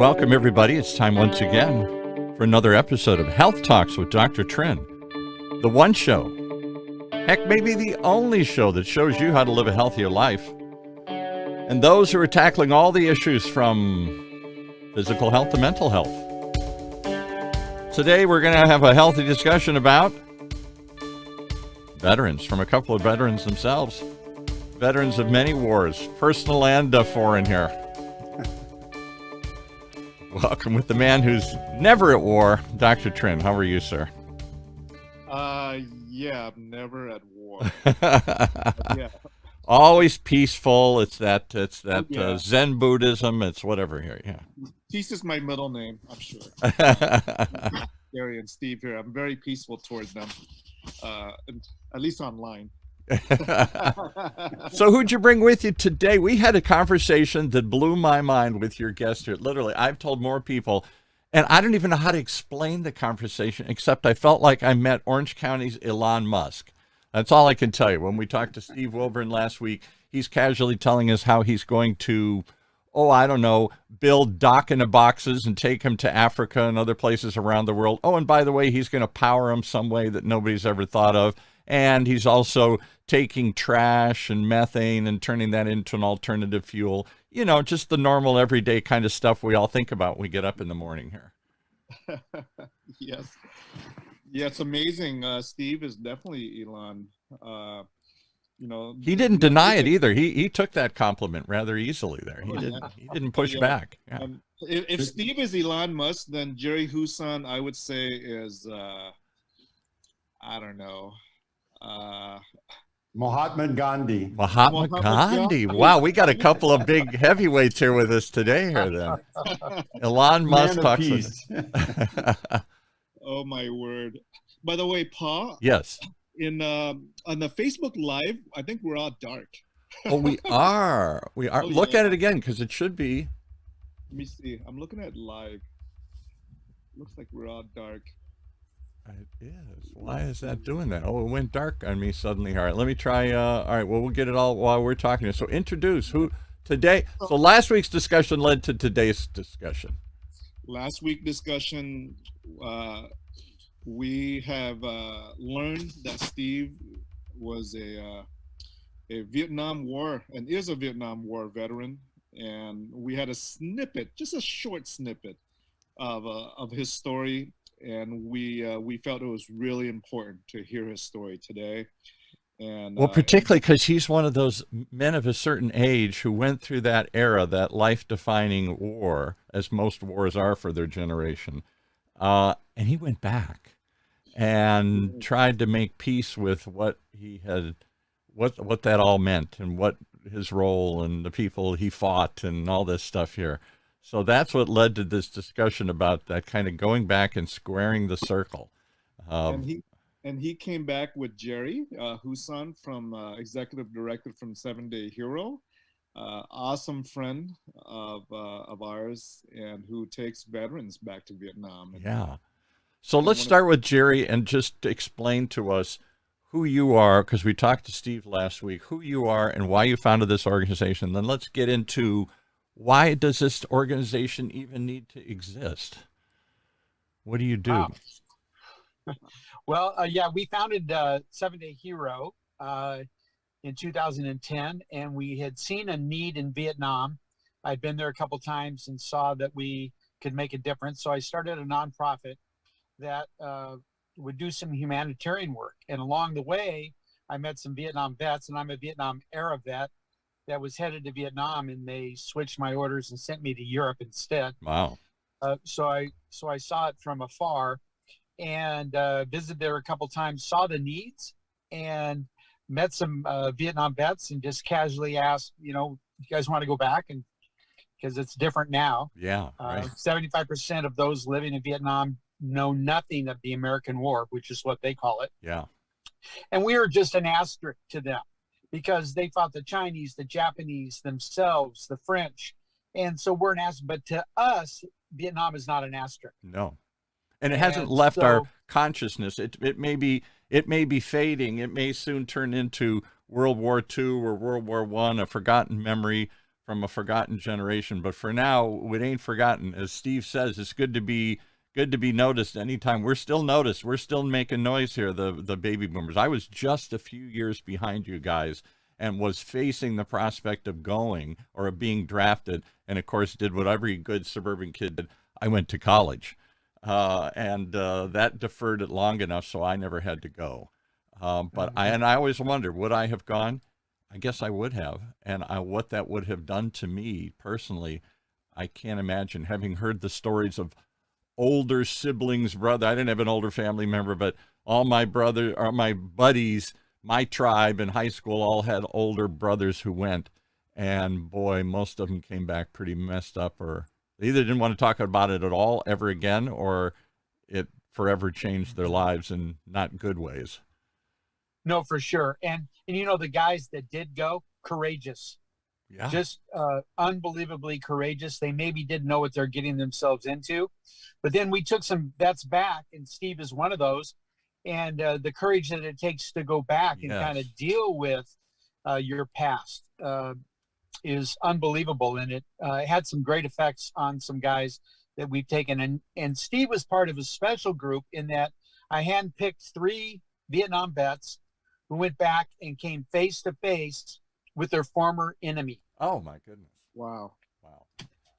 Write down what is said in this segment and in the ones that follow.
Welcome, everybody. It's time once again for another episode of Health Talks with Dr. Trinh. The one show, heck, maybe the only show that shows you how to live a healthier life. And those who are tackling all the issues from physical health to mental health. Today, we're going to have a healthy discussion about veterans, from a couple of veterans themselves. Veterans of many wars, personal and foreign here. Welcome with the man who's never at war, Dr. Trinh. How are you, sir? Yeah, I'm never at war. Yeah. Always peaceful. It's that Yeah. Zen Buddhism. It's whatever here. Yeah. Peace is my middle name, I'm sure. Gary and Steve here. I'm very peaceful towards them, and at least online. So who'd you bring with you today? We had a conversation that blew my mind with your guest here. Literally, I've told more people, and I don't even know how to explain the conversation, except I felt like I met Orange County's Elon Musk. That's all I can tell you. When we talked to Steve Wilburn last week, he's casually telling us how he's going to, build dock-in-a-boxes and take them to Africa and other places around the world. Oh, and by the way, he's going to power them some way that nobody's ever thought of. And he's also taking trash and methane and turning that into an alternative fuel. You know, just the normal everyday kind of stuff we all think about when we get up in the morning here. Yes. Yeah, it's amazing. Steve is definitely Elon. He didn't deny it either. He took that compliment rather easily there. He didn't push back. Yeah. If Steve is Elon Musk, then Jerry Husan, I would say, is I don't know. Mahatma Gandhi. Mahatma Gandhi. Wow, we got a couple of big heavyweights here with us today here then. Elon Musk talks with... Oh my word. By the way, Pa. Yes. On the Facebook Live, I think we're all dark. Oh, we are. We are. Look at it again, because it should be. Let me see. I'm looking at live. Looks like we're all dark. It is. Why is that doing that? Oh, it went dark on me suddenly. All right, let me try. All right, well, we'll get it all while we're talking. So introduce who today. So last week's discussion led to today's discussion. Last week's discussion, we have learned that Steve was a Vietnam War and is a Vietnam War veteran, and we had a snippet, just a short snippet of his story. And we felt it was really important to hear his story today. And well, particularly because he's one of those men of a certain age who went through that era, that life-defining war, as most wars are for their generation. And he went back and tried to make peace with what he had, what that all meant, and what his role and the people he fought and all this stuff here. So that's what led to this discussion about that kind of going back and squaring the circle. And he came back with Jerry Husan, from executive director from 7 Day Hero, awesome friend of ours, and who takes veterans back to Vietnam. Yeah. So let's start with Jerry and just explain to us who you are, because we talked to Steve last week, who you are and why you founded this organization. Then let's get into why does this organization even need to exist? What do you do? Well, we founded 7 Day Hero in 2010, and we had seen a need in Vietnam. I'd been there a couple times and saw that we could make a difference. So I started a nonprofit that would do some humanitarian work. And along the way, I met some Vietnam vets, and I'm a Vietnam era vet that was headed to Vietnam, and they switched my orders and sent me to Europe instead. Wow. So I saw it from afar, and visited there a couple times, saw the needs, and met some Vietnam vets, and just casually asked, you guys want to go back? And because it's different now. Yeah. Right. 75% of those living in Vietnam know nothing of the American War, which is what they call it. Yeah. And we were just an asterisk to them, because they fought the Chinese, the Japanese themselves, the French. And so we're an asterisk, but to us, Vietnam is not an asterisk. No. And it hasn't left our consciousness. It may be fading. It may soon turn into World War II or World War I, a forgotten memory from a forgotten generation. But for now, it ain't forgotten. As Steve says, it's good to be noticed anytime. We're still noticed. We're still making noise here, the baby boomers. I was just a few years behind you guys and was facing the prospect of going or of being drafted, and of course did what every good suburban kid did. I went to college, and that deferred it long enough so I never had to go. But I always wonder, would I have gone? I guess I would have, and what that would have done to me personally, I can't imagine. Having heard the stories of older siblings, brother, I didn't have an older family member, but all my buddies, my tribe in high school all had older brothers who went, and boy, most of them came back pretty messed up, or they either didn't want to talk about it at all ever again, or it forever changed their lives in not good ways. No, for sure. And the guys that did go, courageous. Yeah. Just unbelievably courageous. They maybe didn't know what they're getting themselves into, but then we took some bets back, and Steve is one of those. And the courage that it takes to go back and kind of deal with your past is unbelievable. And it had some great effects on some guys that we've taken. And Steve was part of a special group in that I handpicked 3 Vietnam vets who went back and came face to face with their former enemy. Oh my goodness. Wow.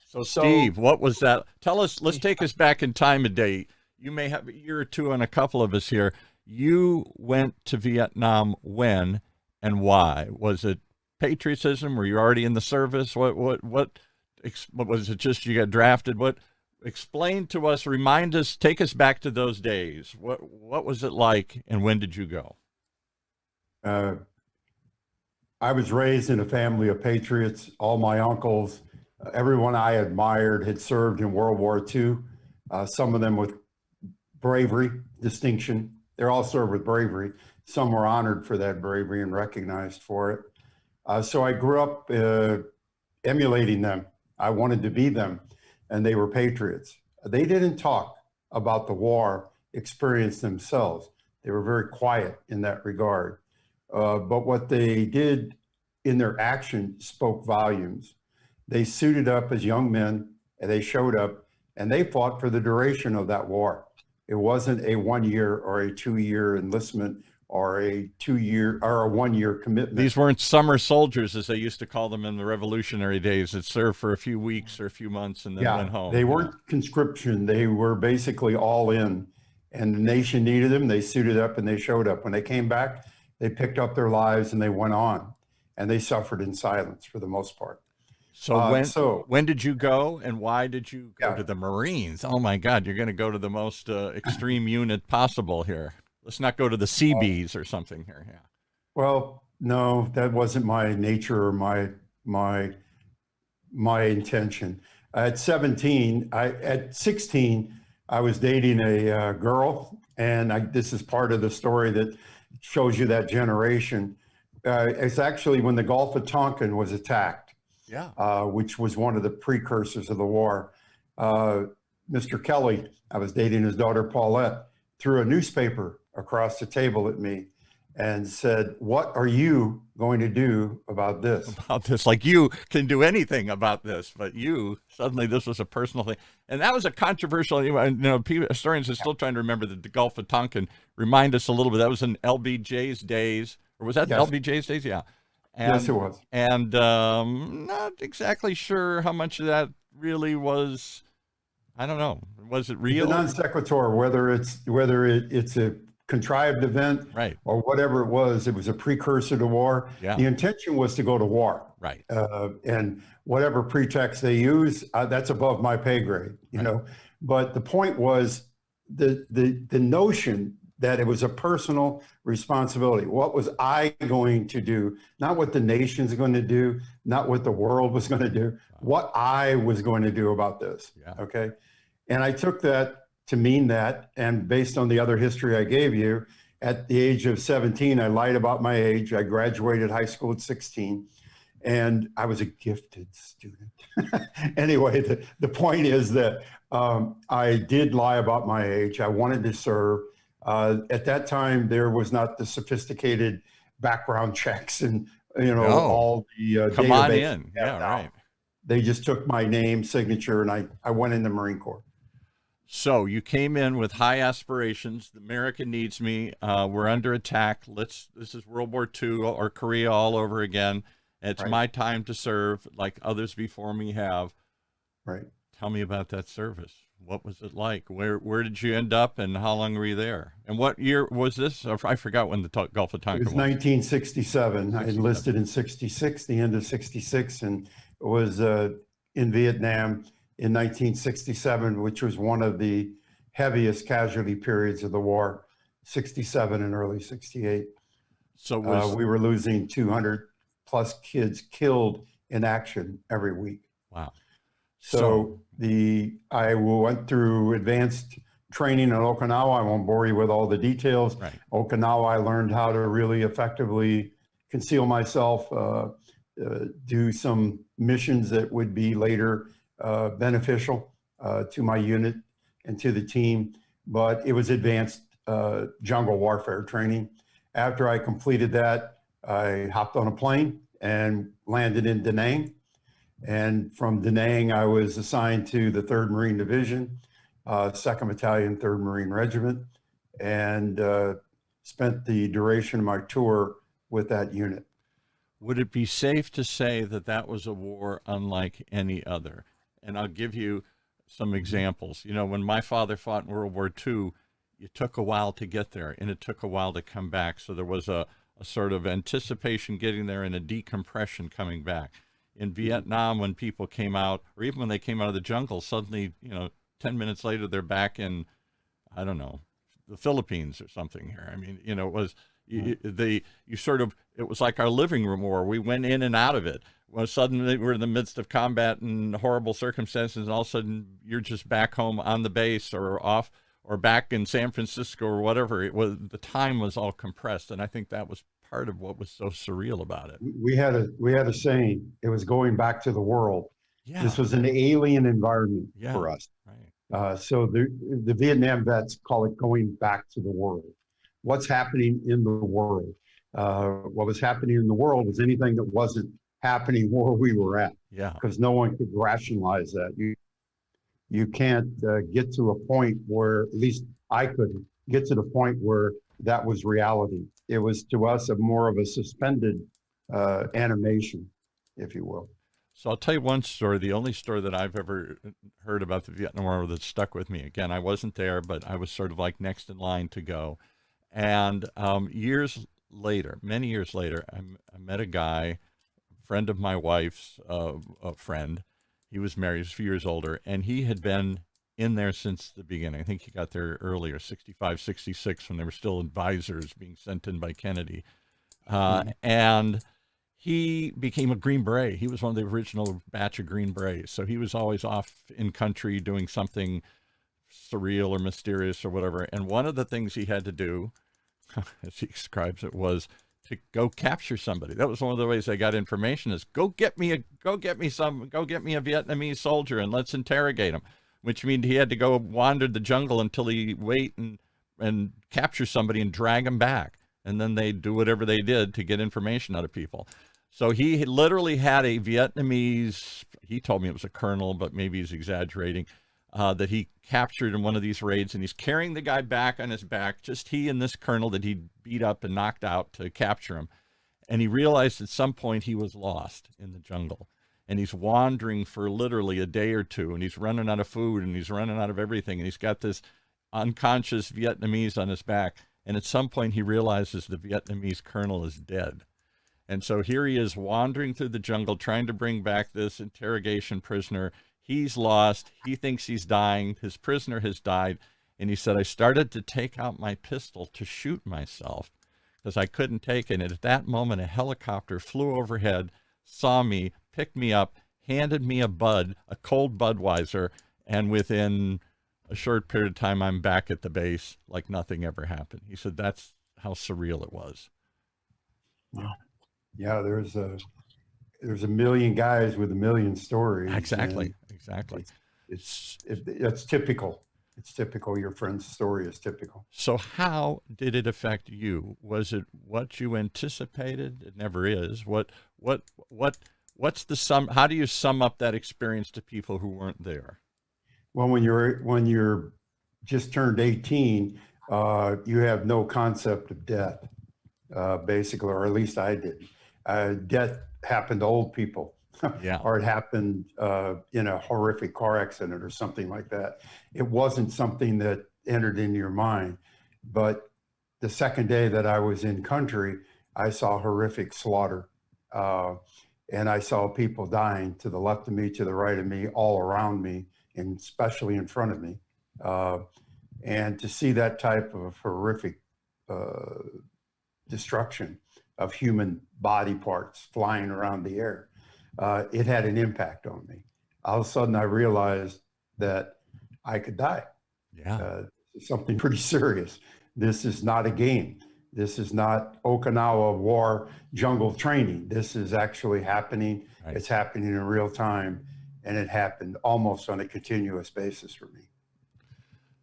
So Steve, what was that? Tell us, let's take us back in time a day. You may have a year or two on a couple of us here. You went to Vietnam when and why? Was it patriotism? Were you already in the service? What was it, just you got drafted? Explain to us, remind us, take us back to those days. What was it like, and when did you go? I was raised in a family of patriots. All my uncles, everyone I admired had served in World War II, some of them with bravery, distinction. They all served with bravery. Some were honored for that bravery and recognized for it. So I grew up emulating them. I wanted to be them, and they were patriots. They didn't talk about the war experience themselves. They were very quiet in that regard. But what they did in their action spoke volumes. They suited up as young men, and they showed up, and they fought for the duration of that war. It wasn't a 1 year or a 2 year enlistment or a 2 year or a 1 year commitment. These weren't summer soldiers, as they used to call them in the Revolutionary days, that served for a few weeks or a few months and then went home. They weren't conscription. They were basically all in, and the nation needed them. They suited up and they showed up. When they came back, they picked up their lives and they went on, and they suffered in silence for the most part. So when did you go, and why did you go to the Marines? Oh my God, you're going to go to the most extreme unit possible here. Let's not go to the Seabees or something here. Yeah. Well, no, that wasn't my nature or my intention. At 16, I was dating a girl, and this is part of the story that shows you that generation. It's actually when the Gulf of Tonkin was attacked. Which was one of the precursors of the war. Mr. Kelly, I was dating his daughter Paulette, threw a newspaper across the table at me and said, "What are you going to do about this?" About this, like you can do anything about this, but suddenly this was a personal thing. And that was a controversial, historians are still trying to remember that the Gulf of Tonkin. Remind us a little bit, that was in LBJ's days, or was that LBJ's days? Yeah. Yes, it was. And not exactly sure how much of that really was. I don't know. Was it real? The non sequitur, whether it's a contrived event, right, or whatever it was a precursor to war. Yeah. The intention was to go to war, right. And whatever pretext they use, that's above my pay grade, you know. But the point was the notion that it was a personal responsibility. What was I going to do? Not what the nation's going to do, not what the world was going to do, what I was going to do about this. Yeah. Okay. And I took that to mean that. And based on the other history I gave you, at the age of 17, I lied about my age. I graduated high school at 16, and I was a gifted student. Anyway, the point is that I did lie about my age. I wanted to serve. At that time, there was not the sophisticated background checks and all the come database on in. Yeah, right. They just took my name, signature, and I went in the Marine Corps. So you came in with high aspirations. America needs me. We're under attack. This is World War II or Korea all over again. It's Right. my time to serve, like others before me have. Right. Tell me about that service. What was it like? Where did you end up, and how long were you there? And what year was this? I forgot when the Gulf of It Tonkin was was. 1967. I enlisted in 66, the end of 66, and was in Vietnam in 1967, which was one of the heaviest casualty periods of the war, 67 and early 68. So we were losing 200 plus kids killed in action every week. Wow. So I went through advanced training in Okinawa. I won't bore you with all the details. Right. Okinawa, I learned how to really effectively conceal myself, do some missions that would be later beneficial to my unit and to the team. But it was advanced jungle warfare training. After I completed that, I hopped on a plane and landed in Da Nang. And from Da Nang, I was assigned to the 3rd Marine Division, 2nd Battalion, 3rd Marine Regiment, and spent the duration of my tour with that unit. Would it be safe to say that that was a war unlike any other? And I'll give you some examples. You know, when my father fought in World War II, it took a while to get there, and it took a while to come back. So there was a sort of anticipation getting there and a decompression coming back. In Vietnam, when people came out, or even when they came out of the jungle, suddenly, 10 minutes later, they're back in, I don't know, the Philippines or something here. I mean, it was, it was like our living room war. We went in and out of it. Well, suddenly we're in the midst of combat and horrible circumstances, and all of a sudden you're just back home on the base or off or back in San Francisco or whatever. It was, the time was all compressed, and I think that was part of what was so surreal about it. We had a saying, it was going back to the world. Yeah. This was an alien environment for us. Right. So the Vietnam vets call it going back to the world. What's happening in the world? What was happening in the world was anything that wasn't happening where we were at. Yeah. Because no one could rationalize that. You can't get to a point where, at least I couldn't get to the point where that was reality. It was to us more of a suspended animation, if you will. So I'll tell you one story, the only story that I've ever heard about the Vietnam War that stuck with me. Again, I wasn't there, but I was sort of like next in line to go. And years later, many years later, I met a guy, a friend of my wife's, a friend. He was married, he was a few years older, and he had been in there since the beginning. I think he got there earlier, 65, 66, when they were still advisors being sent in by Kennedy. And he became a Green Beret. He was one of the original batch of Green Berets. So he was always off in country doing something surreal or mysterious or whatever. And one of the things he had to do, as he describes it, was to go capture somebody. That was one of the ways they got information, is go get me a Vietnamese soldier and let's interrogate him. Which means he had to go wander the jungle until he wait and capture somebody and drag him back. And then they do whatever they did to get information out of people. So he literally had a Vietnamese, he told me it was a colonel, but maybe he's exaggerating, that he captured in one of these raids, and he's carrying the guy back on his back, just he and this colonel that he beat up and knocked out to capture him. And he realized at some point he was lost in the jungle. And he's wandering for literally a day or two, and he's running out of food, and he's running out of everything, and he's got this unconscious Vietnamese on his back. And at some point he realizes the Vietnamese colonel is dead. And so here he is wandering through the jungle, trying to bring back this interrogation prisoner. He's lost. He thinks he's dying. His prisoner has died. And he said, I started to take out my pistol to shoot myself because I couldn't take it. And at that moment, a helicopter flew overhead, saw me, picked me up, handed me a cold Budweiser, and within a short period of time, I'm back at the base like nothing ever happened. He said that's how surreal it was. Yeah, there's a million guys with a million stories. Exactly. It's typical. It's typical. Your friend's story is typical. So how did it affect you? Was it what you anticipated? It never is. What What's the how do you sum up that experience to people who weren't there? Well, when you're just turned 18, you have no concept of death, basically, or at least I didn't. Death happened to old people, Yeah. or it happened in a horrific car accident or something like that. It wasn't something that entered into your mind. But the second day that I was in country, I saw horrific slaughter. And I saw people dying to the left of me, to the right of me, all around me, and especially in front of me. And to see that type of horrific destruction of human body parts flying around the air, it had an impact on me. All of a sudden, I realized that I could die. Yeah. Something pretty serious. This is not a game. This is not Okinawa war jungle training. This is actually happening. Right. It's happening in real time, and it happened almost on a continuous basis for me.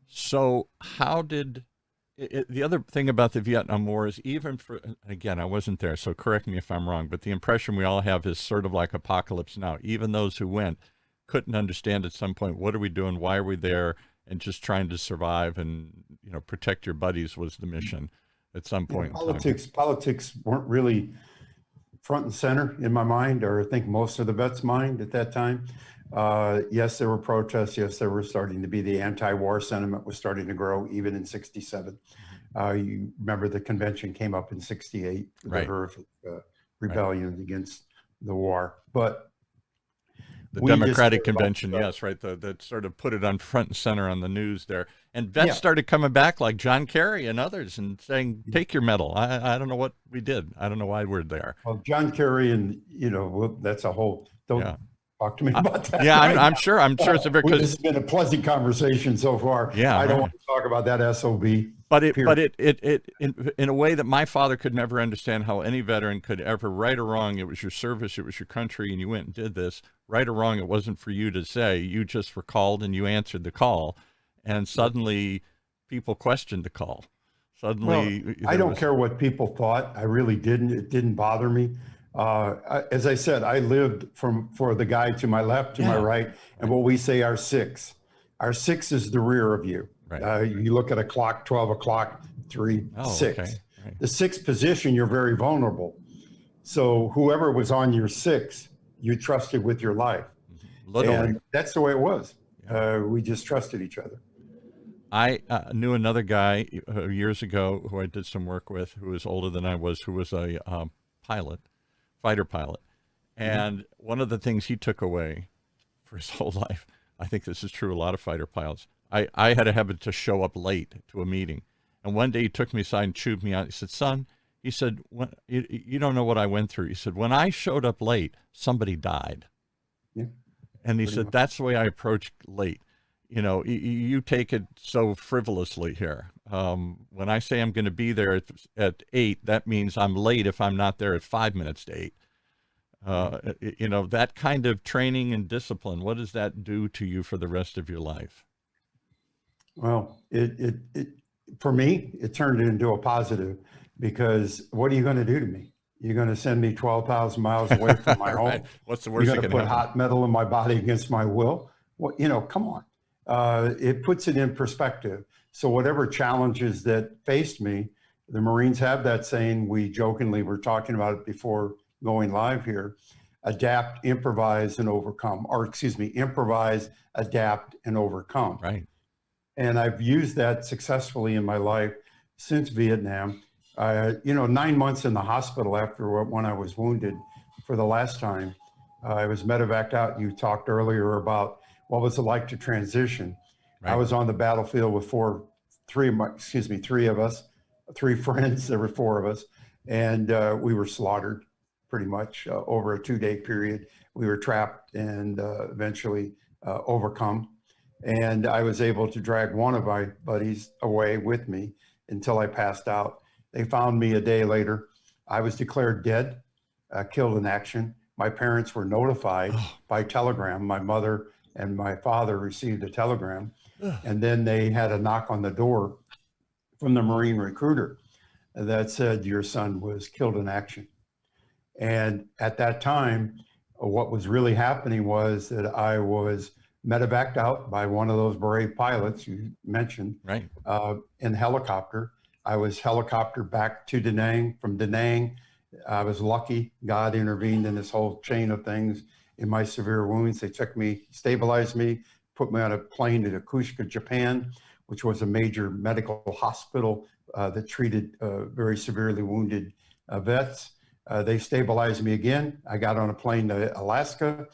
So how did the other thing about the Vietnam War is, even for, again, I wasn't there, so correct me if I'm wrong, but the impression we all have is sort of like Apocalypse Now. Even those who went couldn't understand at some point, what are we doing? Why are we there? And just trying to survive and, you know, protect your buddies was the mission at some point. Politics weren't really front and center in my mind, or I think most of the vets' mind at that time. Yes, there were protests. Yes, there were starting to be, the anti-war sentiment was starting to grow even in '67. You remember the convention came up in '68, Right. the horrific rebellion against the war. But the we just Democratic cared about Convention, stuff. yes, right. That sort of put it on front and center on the news there. And vets Yeah. started coming back like John Kerry and others and saying, take your medal. I don't know what we did. I don't know why we're there. Well, John Kerry, and well, that's a whole, don't Yeah. talk to me about that. Yeah, right I'm now. sure. I'm sure it's a very, This because has been a pleasant conversation so far. Yeah, I don't right. want to talk about that SOB. But period. it in a way that my father could never understand how any veteran could ever, right or wrong, it was your service, it was your country, and you went and did this. Right or wrong, it wasn't for you to say. You just were called and you answered the call, and suddenly people questioned the call. Suddenly, I don't care what people thought. I really didn't. It didn't bother me. As I said, I lived for the guy to my left, to my right, and what we say, our six. Our six is the rear of you. Right. You look at a clock, 12 o'clock, 3, 6. Okay. Right. The sixth position, you're very vulnerable. So whoever was on your six, you trusted with your life. Literally. And that's the way it was. We just trusted each other. I knew another guy years ago who I did some work with, who was older than I was, who was a pilot, fighter pilot. And one of the things he took away for his whole life, I think this is true, a lot of fighter pilots, I had a habit to show up late to a meeting. And one day he took me aside and chewed me out. He said, son, he said, you don't know what I went through. He said, when I showed up late, somebody died. Yeah. And he said, that's the way I approach late. You know, you take it so frivolously here. When I say I'm going to be there at 8, that means I'm late if I'm not there at 5 minutes to 8. You know, that kind of training and discipline, what does that do to you for the rest of your life? Well, it for me, it turned it into a positive, because what are you going to do to me? You're going to send me 12,000 miles away from my home. Right. What's the worst You're that going can to put happen? hot metal in my body against my will? Well, come on. It puts it in perspective. So whatever challenges that faced me, the Marines have that saying, we jokingly were talking about it before going live here: adapt, improvise, and overcome. Or excuse me, improvise, adapt, and overcome. Right. And I've used that successfully in my life since Vietnam. 9 months in the hospital after when I was wounded for the last time, I was medevaced out. You talked earlier about what was it like to transition. Right. I was on the battlefield with three of us, 3 friends. There were 4 of us, and we were slaughtered pretty much over a 2-day period. We were trapped and eventually overcome. And I was able to drag one of my buddies away with me until I passed out. They found me a day later. I was declared dead, killed in action. My parents were notified by telegram. My mother and my father received a telegram, and then they had a knock on the door from the Marine recruiter that said, your son was killed in action. And at that time, What was really happening was that I was medevaced out by one of those brave pilots you mentioned, Right. in helicopter. I was helicoptered back to Da Nang. From Da Nang, I was lucky. God intervened in this whole chain of things in my severe wounds. They took me, stabilized me, put me on a plane to Yokosuka, Japan, which was a major medical hospital that treated very severely wounded vets. They stabilized me again. I got on a plane to Alaska,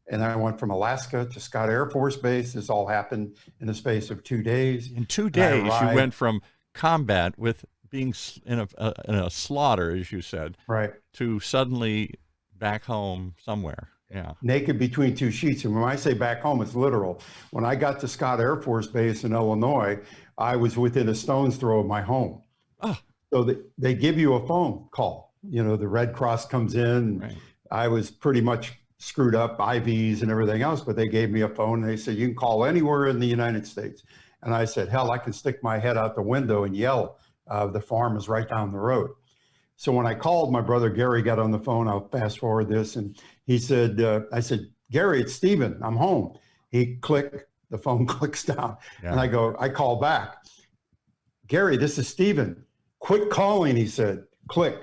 and I went from Alaska to Scott Air Force Base. This all happened in the space of 2 days. In 2 days, you went from combat with being in a slaughter, as you said, right, to suddenly back home somewhere. Yeah. Naked between two sheets. And when I say back home, it's literal. When I got to Scott Air Force Base in Illinois, I was within a stone's throw of my home. Oh. So they give you a phone call. You know, the Red Cross comes in. Right. I was pretty much screwed up, IVs and everything else, but they gave me a phone and they said, you can call anywhere in the United States. And I said, hell, I can stick my head out the window and yell. The farm is right down the road. So when I called, my brother Gary got on the phone. I'll fast forward this. And he said, I said, Gary, it's Steven. I'm home. He clicked, the phone clicks down. Yeah. And I call back. Gary, this is Steven. Quit calling, he said. Click.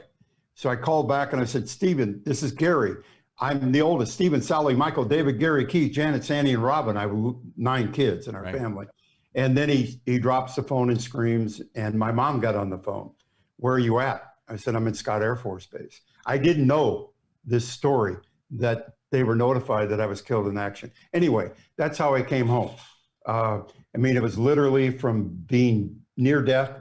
So I called back and I said, Steven, this is Gary. I'm the oldest. Steven, Sally, Michael, David, Gary, Keith, Janet, Sandy, and Robin. I have 9 kids in our family. And then he drops the phone and screams, and my mom got on the phone. Where are you at? I said, I'm in Scott Air Force Base. I didn't know this story, that they were notified that I was killed in action. Anyway, that's how I came home. I mean, it was literally from being near death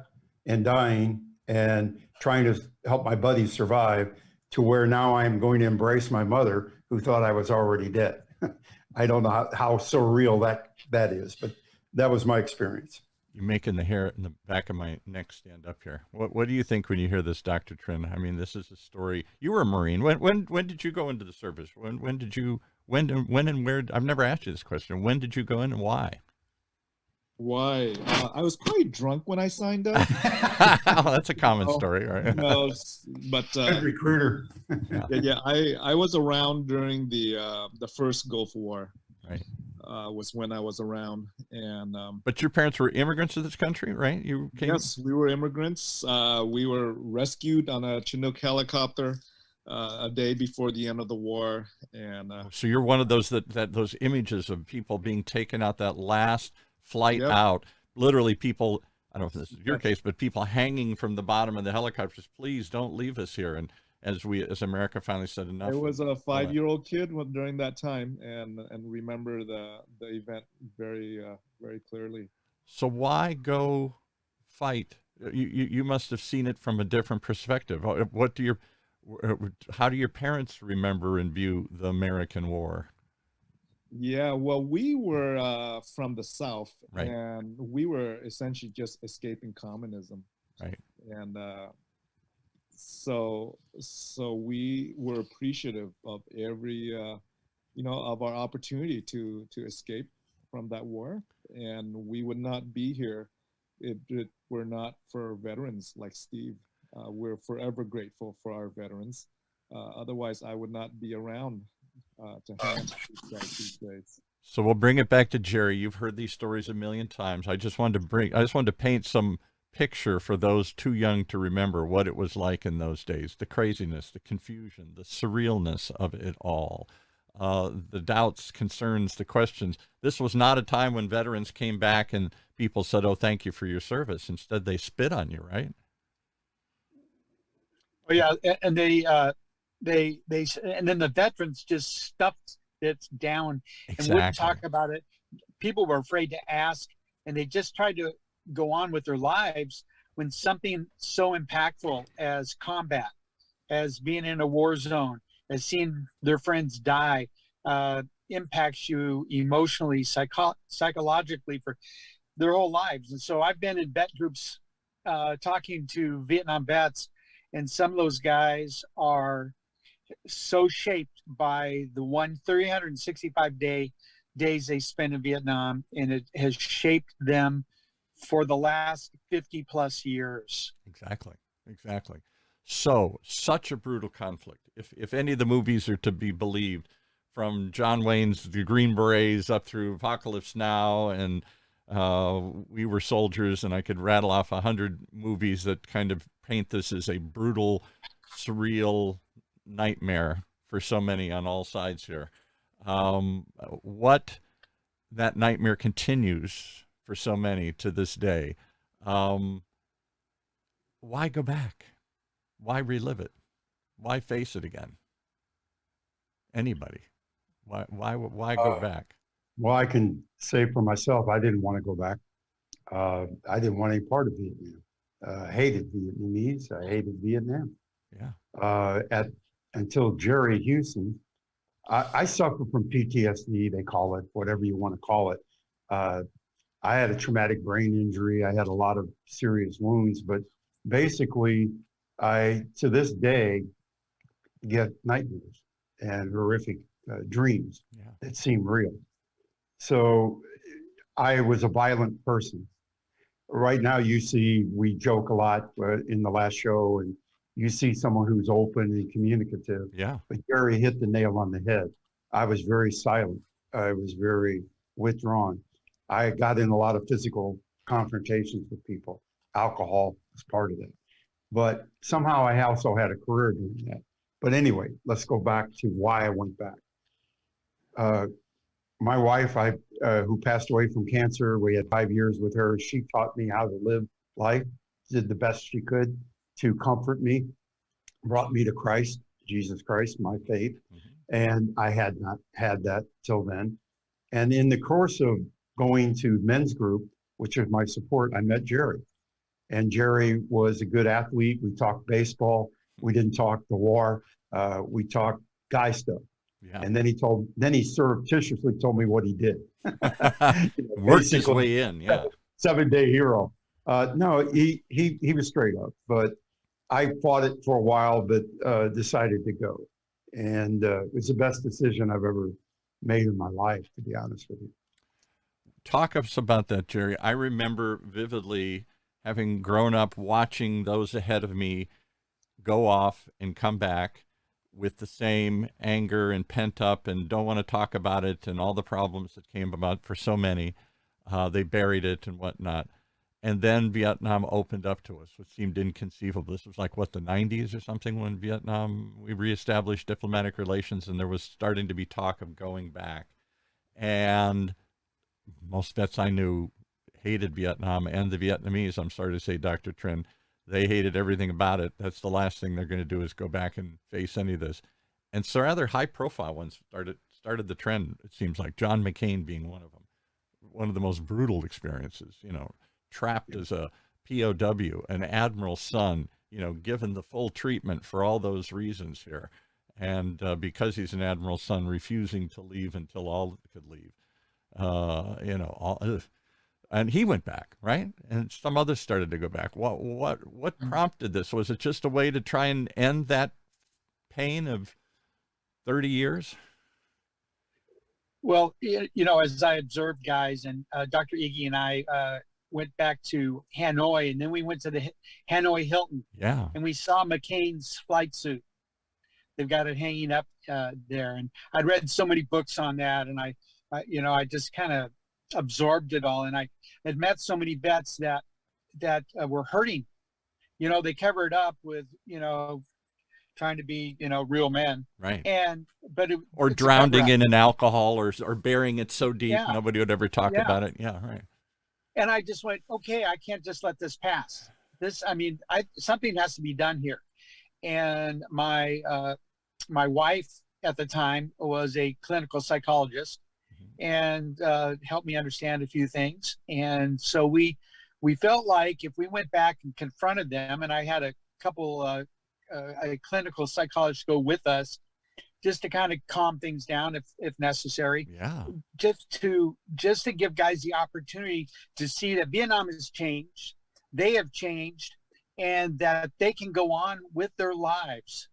and dying and trying to help my buddies survive to where now I'm going to embrace my mother who thought I was already dead. I don't know how surreal that is, but that was my experience. You're making the hair in the back of my neck stand up here. What do you think when you hear this, Dr. Trinh? I mean, this is a story. You were a Marine. When did you go into the service? When and where? I've never asked you this question. When did you go in and why? Why? I was probably drunk when I signed up. Oh, that's a common story, right? No, but Good recruiter. yeah. I was around during the first Gulf War. Right. Was when I was around, and but your parents were immigrants to this country, right? You came. Yes, we were immigrants. We were rescued on a Chinook helicopter a day before the end of the war, and so you're one of those that those images of people being taken out that last flight out. Literally, people. I don't know if this is your case, but people hanging from the bottom of the helicopters. Please don't leave us here. And as America finally said enough. I was a 5-year-old kid during that time, and remember the event very clearly. So why go fight? You must have seen it from a different perspective. How do your parents remember and view the American War? Yeah, well, we were from the South, right. And we were essentially just escaping communism, right? And so we were appreciative of every of our opportunity to escape from that war, and we would not be here if it were not for veterans like Steve. We're forever grateful for our veterans. Otherwise, I would not be around to hand these days. So we'll bring it back to Jerry. You've heard these stories a million times. I just wanted to paint some picture for those too young to remember what it was like in those days, the craziness, the confusion, the surrealness of it all, the doubts, concerns, the questions. This was not a time when veterans came back and people said, oh, thank you for your service. Instead, they spit on you, right? Oh, yeah, and they and then the veterans just stuffed it down and wouldn't talk about it. People were afraid to ask, and they just tried to go on with their lives when something so impactful as combat, as being in a war zone, as seeing their friends die, impacts you emotionally, psychologically for their whole lives. And so I've been in vet groups talking to Vietnam vets, and some of those guys are so shaped by the 365 days they spent in Vietnam, and it has shaped them for the last 50 plus years. Exactly. So such a brutal conflict. If any of the movies are to be believed, from John Wayne's The Green Berets up through Apocalypse Now and We Were Soldiers, and I could rattle off 100 movies that kind of paint this as a brutal, surreal nightmare for so many on all sides here. What that nightmare continues for so many to this day. Why go back? Why relive it? Why face it again? Anybody? Why go back? Well, I can say for myself, I didn't want to go back. I didn't want any part of Vietnam. Hated Vietnamese. I hated Vietnam. Yeah. Until Jerry Houston, I suffer from PTSD. They call it whatever you want to call it. I had a traumatic brain injury. I had a lot of serious wounds, but basically, I to this day get nightmares and horrific dreams that seem real. So I was a violent person. Right now, you see, we joke a lot in the last show, and you see someone who's open and communicative. Yeah. But Jerry hit the nail on the head. I was very silent. I was very withdrawn. I got in a lot of physical confrontations with people. Alcohol was part of that. But somehow I also had a career doing that. But anyway, let's go back to why I went back. My wife, who passed away from cancer, we had 5 years with her. She taught me how to live life, did the best she could to comfort me, brought me to Christ, Jesus Christ, my faith. Mm-hmm. And I had not had that till then. And in the course of going to men's group, which was my support, I met Jerry. And Jerry was a good athlete. We talked baseball. We didn't talk the war. We talked guy stuff. Yeah. And then he surreptitiously told me what he did. Worked his way in, yeah. 7-day hero. No, he was straight up, but I fought it for a while, but decided to go. And it was the best decision I've ever made in my life, to be honest with you. Talk us about that, Jerry. I remember vividly having grown up watching those ahead of me go off and come back with the same anger and pent up and don't want to talk about it and all the problems that came about for so many. They buried it and whatnot. And then Vietnam opened up to us, which seemed inconceivable. This was like, what, the 90s or something when we reestablished diplomatic relations and there was starting to be talk of going back. And most vets I knew hated Vietnam and the Vietnamese. I'm sorry to say, Dr. Trinh, they hated everything about it. That's the last thing they're going to do is go back and face any of this. And so rather high-profile ones started the trend, it seems like, John McCain being one of them. One of the most brutal experiences, trapped as a POW, an admiral's son, given the full treatment for all those reasons here. And because he's an admiral's son, refusing to leave until all could leave. And he went back, right? And some others started to go back. What prompted this? Was it just a way to try and end that pain of 30 years? Well, as I observed guys, and Dr. Iggy and I went back to Hanoi, and then we went to the Hanoi Hilton. Yeah. And we saw McCain's flight suit. They've got it hanging up there. And I'd read so many books on that, and I just kind of absorbed it all. And I had met so many vets that were hurting. They cover it up with, trying to be, real men. Right. Or drowning in an alcohol or burying it so deep nobody would ever talk about it. Yeah, right. And I just went, okay, I can't just let this pass. Something has to be done here. And my wife at the time was a clinical psychologist and helped me understand a few things. And so we felt like if we went back and confronted them, and I had a couple a clinical psychologist go with us just to kind of calm things down if necessary. Yeah. Just to give guys the opportunity to see that Vietnam has changed, they have changed, and that they can go on with their lives.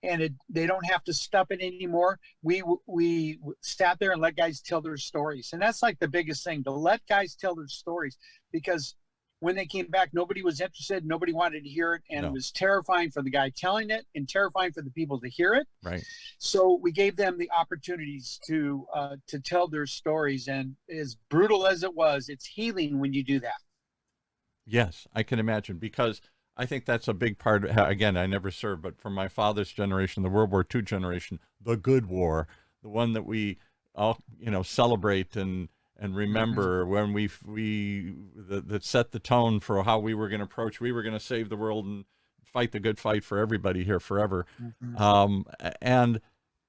And they don't have to stop it anymore. We sat there and let guys tell their stories. And that's like the biggest thing, to let guys tell their stories, because when they came back, nobody was interested. Nobody wanted to hear it. And No. it was terrifying for the guy telling it and terrifying for the people to hear it. Right. So we gave them the opportunities to tell their stories. And as brutal as it was, it's healing when you do that. Yes, I can imagine, because I think that's a big part. Again, I never served, but from my father's generation, the World War II generation, the good war, the one that we all, celebrate and remember, when that set the tone for how we were going to approach. We were going to save the world and fight the good fight for everybody here forever. And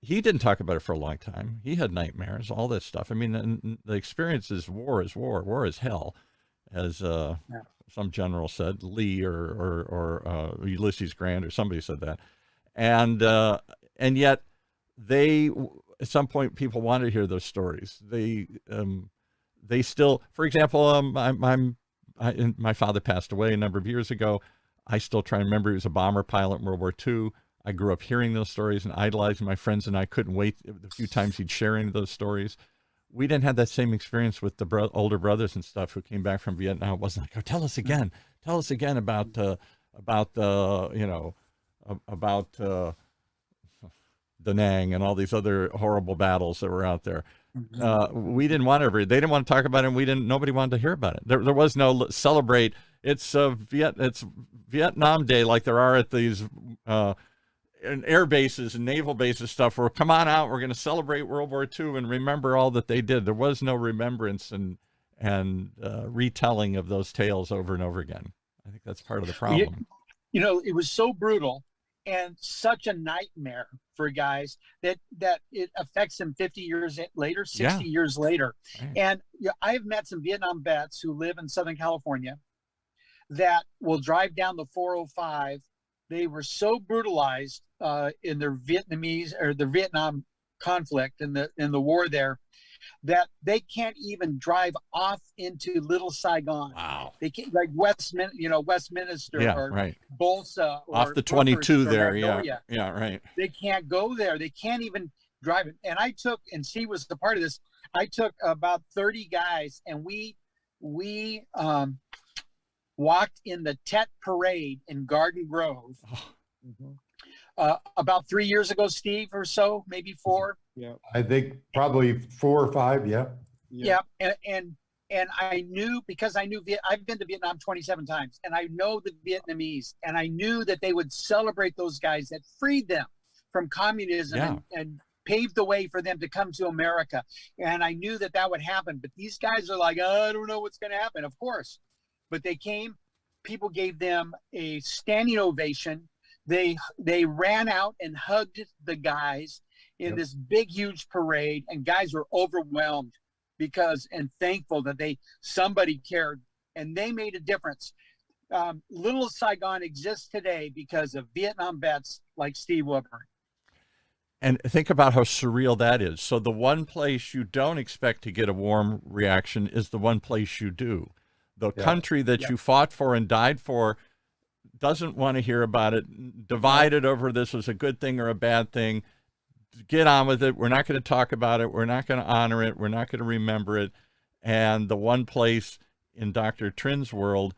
he didn't talk about it for a long time. He had nightmares, all this stuff. I mean, the experience is war is war. War is hell, as some general said, Lee or Ulysses Grant or somebody said that. And yet they, at some point, people want to hear those stories. They still, for example, my father passed away a number of years ago. I still try to remember. He was a bomber pilot in World War II. I grew up hearing those stories and idolizing my friends, and I couldn't wait the few times he'd share any of those stories. We didn't have that same experience with the older brothers and stuff who came back from Vietnam. It wasn't like, oh, tell us again about Da Nang and all these other horrible battles that were out there. We didn't want to. They didn't want to talk about it. And nobody wanted to hear about it. There was no celebrate. It's Vietnam Day, like there are at these in air bases and naval bases stuff, where come on out, we're going to celebrate World War II and remember all that they did. There was no remembrance and retelling of those tales over and over again. I think that's part of the problem. It was so brutal and such a nightmare for guys that it affects them 50 years later, 60 years later. Right. And I've met some Vietnam vets who live in Southern California that will drive down the 405. They were so brutalized in their Vietnam conflict and the war there, that they can't even drive off into Little Saigon. Wow. They can't, like Westminster or Bolsa or off the 22 there. Magnolia. Yeah, right. They can't go there. They can't even drive it. And Steve was a part of this. I took about 30 guys, and we walked in the Tet Parade in Garden Grove. About 3 years ago, Steve, or so, maybe 4. Yeah, I think probably 4 or 5. Yeah. And I knew, because I've been to Vietnam 27 times, and I know the Vietnamese, and I knew that they would celebrate those guys that freed them from communism and paved the way for them to come to America. And I knew that would happen. But these guys are like, I don't know what's going to happen. Of course. But they came. People gave them a standing ovation. They ran out and hugged the guys in this big, huge parade, and guys were overwhelmed and thankful that somebody cared, and they made a difference. Little Saigon exists today because of Vietnam vets like Steve Wilburn. And think about how surreal that is. So the one place you don't expect to get a warm reaction is the one place you do. The country that you fought for and died for doesn't want to hear about it, divided over this was a good thing or a bad thing. Get on with it. We're not going to talk about it. We're not going to honor it. We're not going to remember it. And the one place in Dr. Trin's world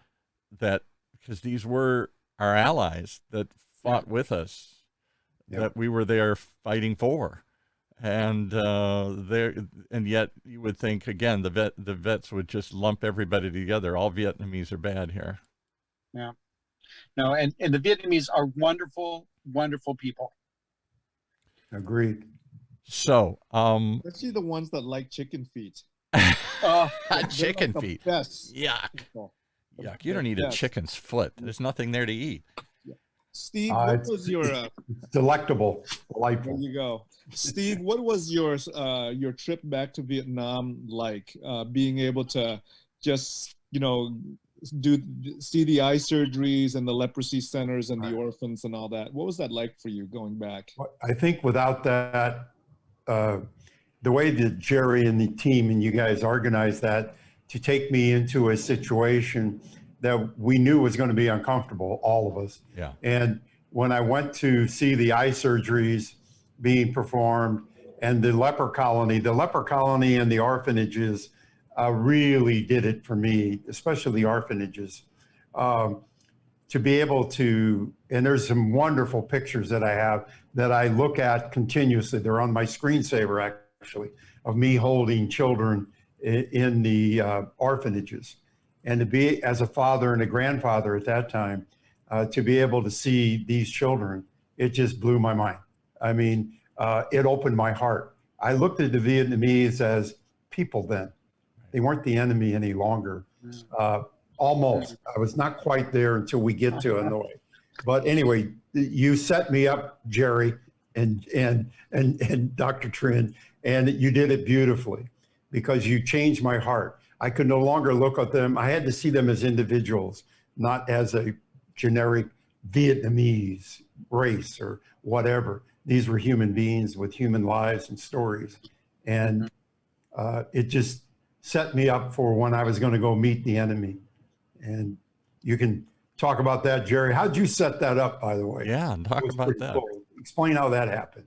because these were our allies that fought with us, that we were there fighting for. And yet you would think, again, the vets would just lump everybody together. All Vietnamese are bad here. Yeah. No, and the Vietnamese are wonderful, wonderful people. Agreed. So, especially the ones that like chicken feet. Chicken feet. Best. Yuck. Yuck. You don't eat a chicken's foot. There's nothing there to eat. Steve, what was your delectable, delightful. There you go. Steve, what was your trip back to Vietnam like? Being able to just see the eye surgeries and the leprosy centers and the orphans and all that. What was that like for you going back? I think without that, the way that Jerry and the team and you guys organized that to take me into a situation that we knew was going to be uncomfortable, all of us. Yeah. And when I went to see the eye surgeries being performed and the leper colony and the orphanages, really did it for me, especially the orphanages. To be able to, and there's some wonderful pictures that I have that I look at continuously. They're on my screensaver, actually, of me holding children in the orphanages. And to be, as a father and a grandfather at that time, to be able to see these children, it just blew my mind. I mean, it opened my heart. I looked at the Vietnamese as people then. They weren't the enemy any longer. Almost. I was not quite there until we get to Hanoi. But anyway, you set me up, Jerry and Dr. Trinh, and you did it beautifully because you changed my heart. I could no longer look at them. I had to see them as individuals, not as a generic Vietnamese race or whatever. These were human beings with human lives and stories. And it just set me up for when I was going to go meet the enemy. And you can talk about that, Jerry. How'd you set that up, by the way? Yeah, talk about that. Cool. Explain how that happened.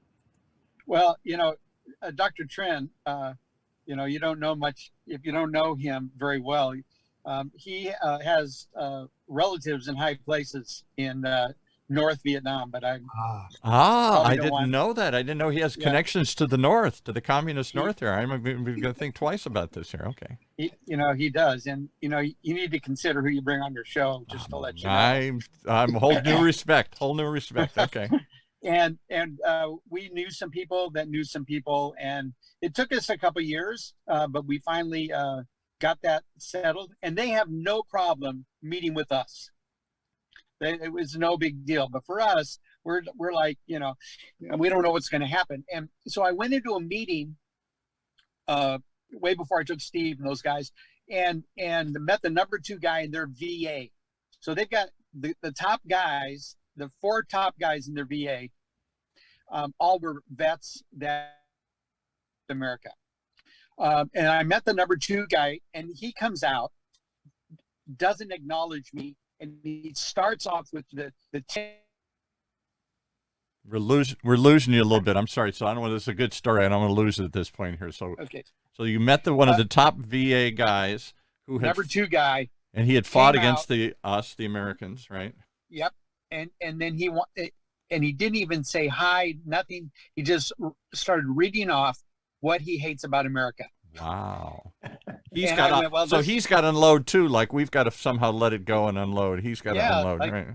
Well, Dr. Trinh, you don't know much if you don't know him very well. He has relatives in high places in North Vietnam, but I didn't know that. I didn't know he has connections to the North, to the communist North here. I'm going to think twice about this here. Okay. He does. And, you need to consider who you bring on your show, just to let you know. I'm whole new respect. Okay. And we knew some people that knew some people, and it took us a couple of years, but we finally got that settled, and they have no problem meeting with us. It was no big deal. But for us, we're like, we don't know what's going to happen. And so I went into a meeting way before I took Steve and those guys, and met the number 2 guy in their VA. So they've got the top guys, the 4 top guys in their VA, all were vets that America. And I met the number 2 guy, and he comes out, doesn't acknowledge me, and he starts off with the 10. We're losing you a little bit. I'm sorry. So I don't want this is a good story. I don't want to lose it at this point here. So okay. So you met one of the top VA guys who had number 2 guy, and he had fought against the Americans, right? Yep. And then he didn't even say hi, nothing. He just started reading off what he hates about America. Wow. He's got to unload too. Like we've got to somehow let it go and unload. He's got to unload, right?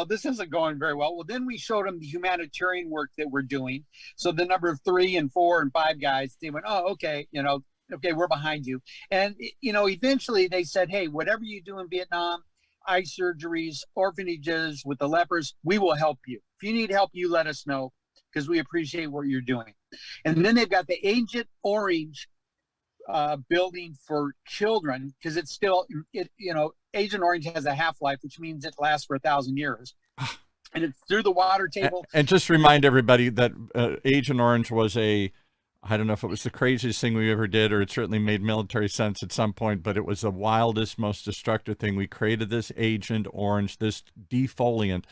This isn't going very well. Well, then we showed him the humanitarian work that we're doing. So the number of 3 and 4 and 5 guys, they went, oh, okay, okay, we're behind you. And, eventually they said, hey, whatever you do in Vietnam, eye surgeries, orphanages with the lepers, we will help you. If you need help, you let us know because we appreciate what you're doing. And then they've got the Agent Orange building for children because it's still, Agent Orange has a half-life, which means it lasts for 1,000 years. And it's through the water table. And just remind everybody that Agent Orange was I don't know if it was the craziest thing we ever did, or it certainly made military sense at some point, but it was the wildest, most destructive thing. We created this Agent Orange, this defoliant,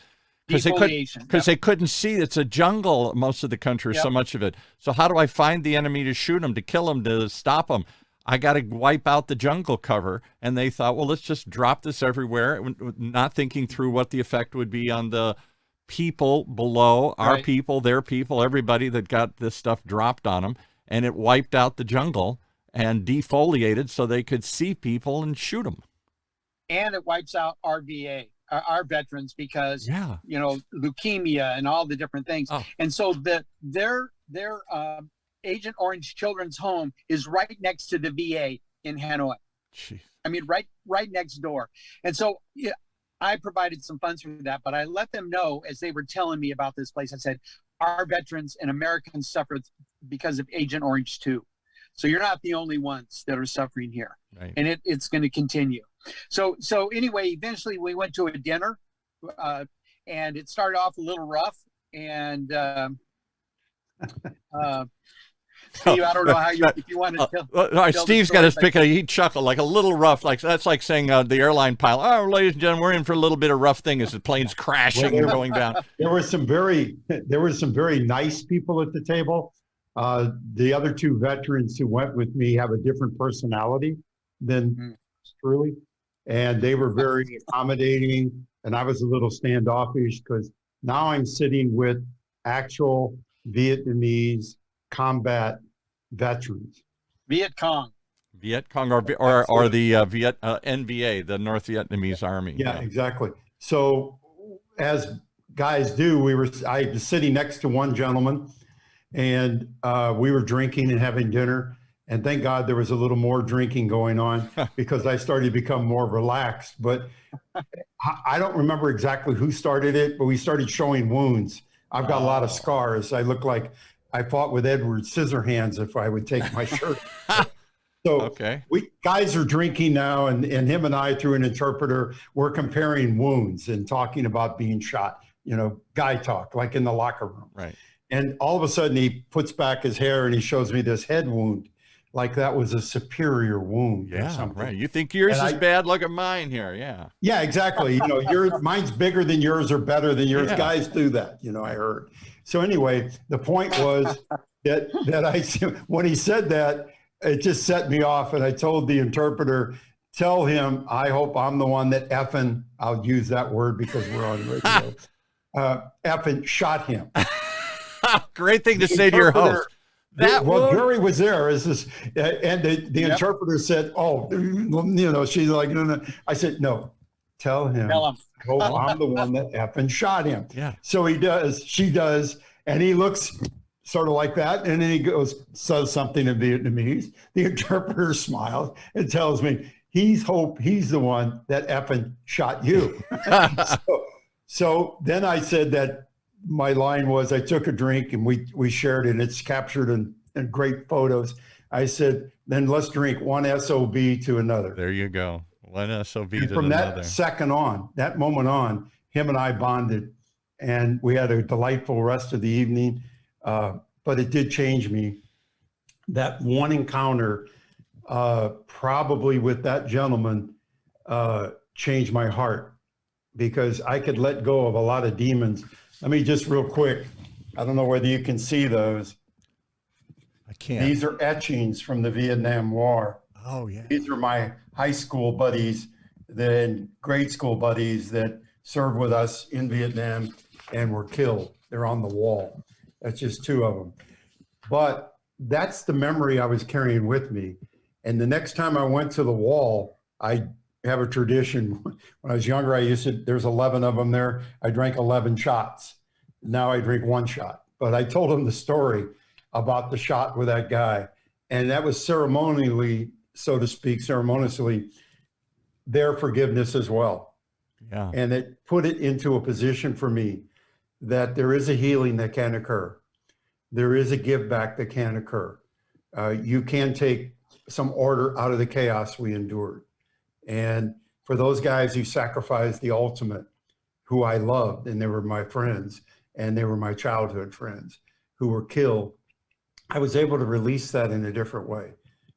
because they couldn't see. It's a jungle, most of the country, so much of it. So how do I find the enemy to shoot them, to kill them, to stop them? I got to wipe out the jungle cover. And they thought, well, let's just drop this everywhere, not thinking through what the effect would be on the people below, our people, their people, everybody that got this stuff dropped on them. And it wiped out the jungle and defoliated so they could see people and shoot them. And it wipes out our VA. Our veterans, because leukemia and all the different things. And so their Agent Orange Children's Home is right next to the VA in Hanoi. Jeez. I mean, right next door. And so I provided some funds for that, but I let them know as they were telling me about this place. I said, our veterans and Americans suffered because of Agent Orange too. So you're not the only ones that are suffering here. Right. And it's going to continue. So anyway, eventually we went to a dinner, and it started off a little rough. And Steve, I don't know how if you want to tell. All right, Steve's got his pick. He chuckled like a little rough. Like that's like saying the airline pilot. Oh, ladies and gentlemen, we're in for a little bit of rough thing as the plane's crashing and going down. There were some very nice people at the table, The other two veterans who went with me have a different personality than truly, and they were very accommodating, and I was a little standoffish because now I'm sitting with actual Vietnamese combat veterans. Viet Cong. Viet Cong or the NVA, the North Vietnamese Army. Yeah, exactly. So as guys do, I was sitting next to one gentleman, and we were drinking and having dinner. And thank God there was a little more drinking going on because I started to become more relaxed. But I don't remember exactly who started it, but we started showing wounds. I've got a lot of scars. I look like I fought with Edward Scissorhands if I would take my shirt. So we guys are drinking now, and him and I, through an interpreter, we're comparing wounds and talking about being shot, guy talk, like in the locker room. Right. And all of a sudden he puts back his hair and he shows me this head wound, like that was a superior wound or something. Right. You think yours is bad? Look at mine here. Yeah. Yeah, exactly. Mine's bigger than yours or better than yours. Yeah. Guys do that, I heard. So anyway, the point was that when he said that, it just set me off. And I told the interpreter, tell him, I hope I'm the one that effing, I'll use that word because we're on radio, effing shot him. Great thing to say to your host. Gary was there. And the interpreter said, "Oh, she's like, no." I said, "No, tell him. Oh, I'm the one that effing shot him." Yeah. So he does. She does, and he looks sort of like that, and then he says something in Vietnamese. The interpreter smiles and tells me he's the one that effing shot you. So then I said that. My line was, I took a drink and we shared it, and it's captured in great photos. I said, then let's drink one SOB to another. There you go. One SOB to another. From that moment on, him and I bonded, and we had a delightful rest of the evening. But it did change me. That one encounter, probably with that gentleman, changed my heart, because I could let go of a lot of demons. Let me just real quick. I don't know whether you can see those. I can't. These are etchings from the Vietnam War. Oh, yeah. These are my high school buddies, then grade school buddies that served with us in Vietnam and were killed. They're on the wall. That's just two of them. But that's the memory I was carrying with me. And the next time I went to the wall, I have a tradition. When I was younger, there's 11 of them there. I drank 11 shots. Now I drink one shot. But I told him the story about the shot with that guy. And that was ceremoniously, so to speak, their forgiveness as well. Yeah. And it put it into a position for me that there is a healing that can occur. There is a give back that can occur. You can take some order out of the chaos we endured. And for those guys who sacrificed the ultimate, who I loved, and they were my friends, and they were my childhood friends, who were killed, I was able to release that in a different way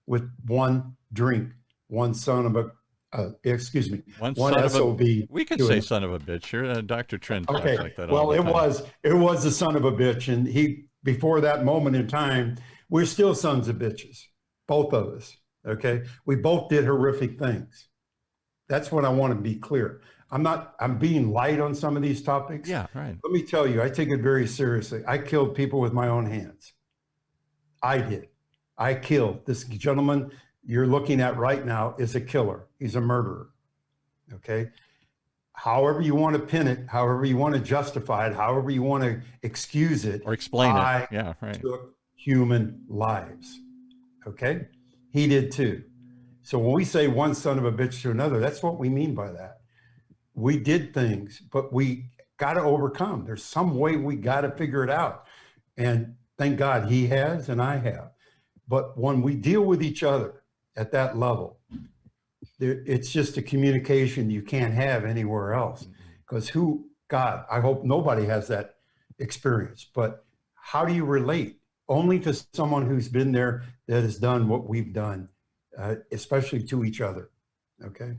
with one drink, one son of a, one SOB. We could say son of a bitch here. Dr. Trinh talks like that well, all the time. it was the son of a bitch. And before that moment in time, we're still sons of bitches, both of us, okay? We both did horrific things. That's what I want to be clear. I'm being light on some of these topics. Yeah, right. Let me tell you, I take it very seriously. I killed people with my own hands. I did. I killed. This gentleman you're looking at right now is a killer. He's a murderer, okay? However you want to pin it, however you want to justify it, however you want to excuse it. Or explain it. Yeah, right. I took human lives, okay? He did too. So when we say one son of a bitch to another, that's what we mean by that. We did things, but we got to overcome. There's some way we got to figure it out. And thank God he has and I have. But when we deal with each other at that level, it's just a communication you can't have anywhere else. Because I hope nobody has that experience. But how do you relate? Only to someone who's been there, that has done what we've done. Especially to each other. Okay.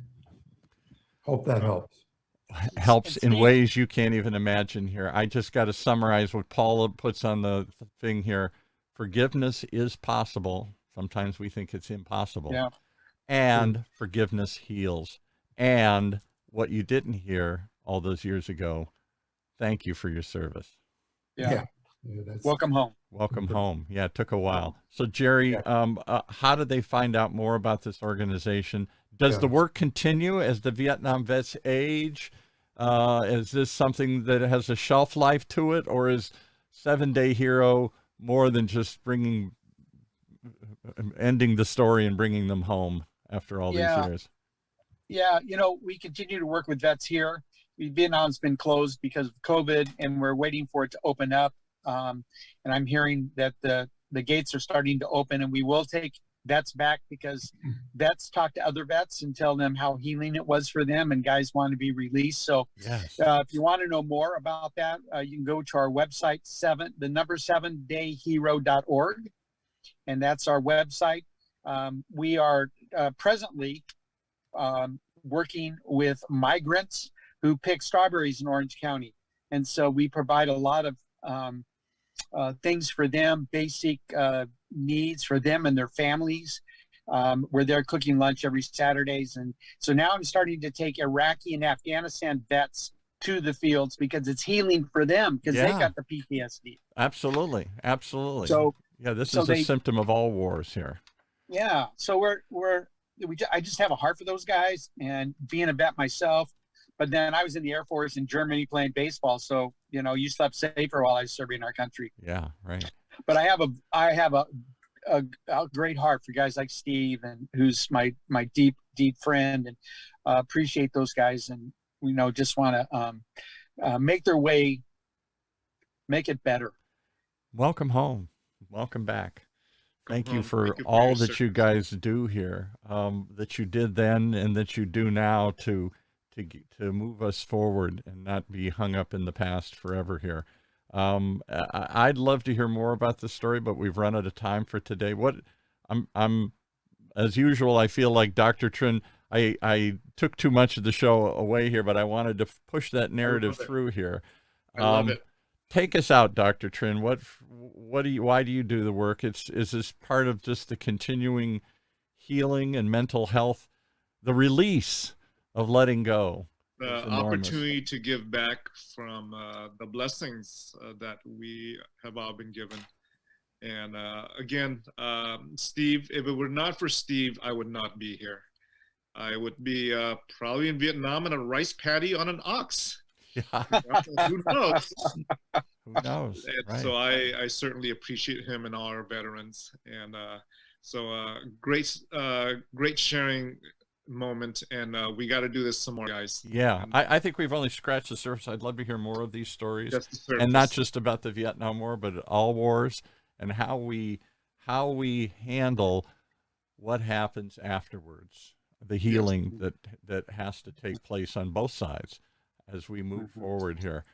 Hope that helps. Helps in ways you can't even imagine here. I just got to summarize what Paula puts on the thing here. forgiveness is possible. Sometimes we think it's impossible. Yeah. And forgiveness heals. And what you didn't hear all those years ago, thank you for your service. Yeah. That's, Welcome home. Welcome home. Yeah, it took a while. So, Jerry, how did they find out more about this organization? Does the work continue as the Vietnam vets age? Is this something that has a shelf life to it, or is 7-Day Hero more than just ending the story and bringing them home after all these years? Yeah, we continue to work with vets here. Vietnam's been closed because of COVID, and we're waiting for it to open up. And I'm hearing that the gates are starting to open, and we will take vets back because vets talk to other vets and tell them how healing it was for them, and guys want to be released. So if you want to know more about that, you can go to our website, 7dayhero.org, and that's our website. We are presently working with migrants who pick strawberries in Orange County. And so we provide a lot of things for them, basic needs for them and their families. We're there cooking lunch every Saturdays. And so now I'm starting to take Iraqi and Afghanistan vets to the fields because it's healing for them because they got the PTSD. Absolutely. So this is a symptom of all wars here. Yeah. So I just have a heart for those guys, and being a vet myself. But then I was in the Air Force in Germany playing baseball. So, you slept safer while I was serving our country. Yeah, right. But I have a great heart for guys like Steve, and who's my deep, deep friend, and appreciate those guys. And, just want to make their way, make it better. Welcome home. Welcome back. Thank you for all that you guys do here, that you did then and that you do now to move us forward and not be hung up in the past forever here. I'd love to hear more about this story, but we've run out of time for today. I'm as usual, I feel like Dr. Trinh, I took too much of the show away here, but I wanted to push that narrative through here. I love it. Take us out, Dr. Trinh. Why do you do the work? Is this part of just the continuing healing and mental health, the release of letting go? The opportunity to give back from the blessings that we have all been given. And again, Steve, if it were not for Steve, I would not be here. I would be probably in Vietnam in a rice paddy on an ox. Yeah. Who knows? Who knows? Right. So I certainly appreciate him and all our veterans. And great sharing moment. And we got to do this some more, guys. Yeah, I think we've only scratched the surface. I'd love to hear more of these stories, and not just about the Vietnam War, but all wars, and how we handle what happens afterwards, the healing that has to take place on both sides as we move forward here.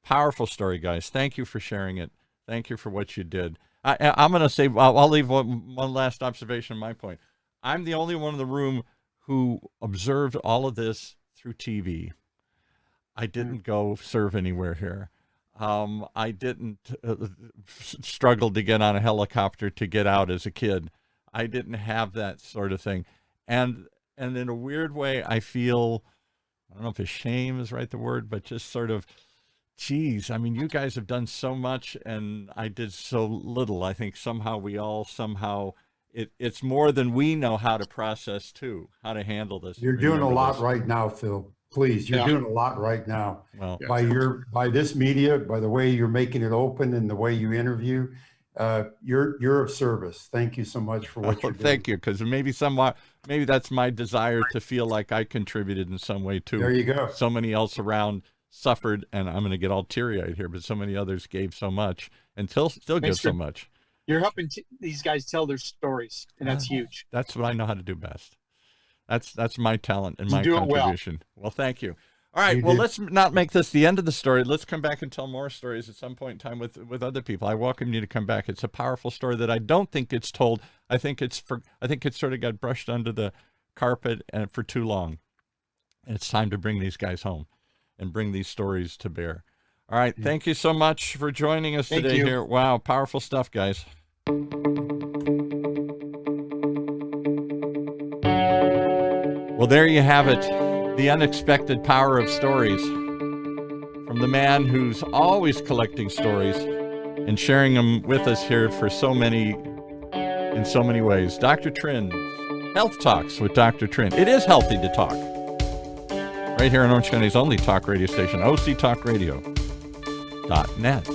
Powerful story, guys. Thank you for sharing it. Thank you for what you did. I'm going to say, I'll leave one last observation on my point. I'm the only one in the room who observed all of this through TV. I didn't go serve anywhere here. I didn't struggle to get on a helicopter to get out as a kid. I didn't have that sort of thing. And in a weird way, I feel, I don't know if shame is the word, but just sort of, geez, I mean, you guys have done so much and I did so little. I think somehow it's more than we know how to process too, how to handle this. You're doing a lot right now, Phil. Please, you're doing a lot right now. Well, by this media, by the way you're making it open and the way you interview, you're of service. Thank you so much for what you're doing. Thank you, because maybe that's my desire to feel like I contributed in some way too. There you go. So many else around suffered, and I'm going to get all teary-eyed here, but so many others gave so much and still give so much. You're helping these guys tell their stories, and that's huge. That's what I know how to do best. That's my talent and my contribution. Well, thank you. All right. Well, let's not make this the end of the story. Let's come back and tell more stories at some point in time with other people. I welcome you to come back. It's a powerful story that I don't think gets told. I think it sort of got brushed under the carpet and for too long. And it's time to bring these guys home and bring these stories to bear. All right. Thank you so much for joining us Thank today you. here. Wow. Powerful stuff, guys. Well, there you have it. The unexpected power of stories from the man who's always collecting stories and sharing them with us here for in so many ways. Dr. Trin's Health Talks with Dr. Trin. It is healthy to talk. Right here on Orange County's only talk radio station, octalkradio.net.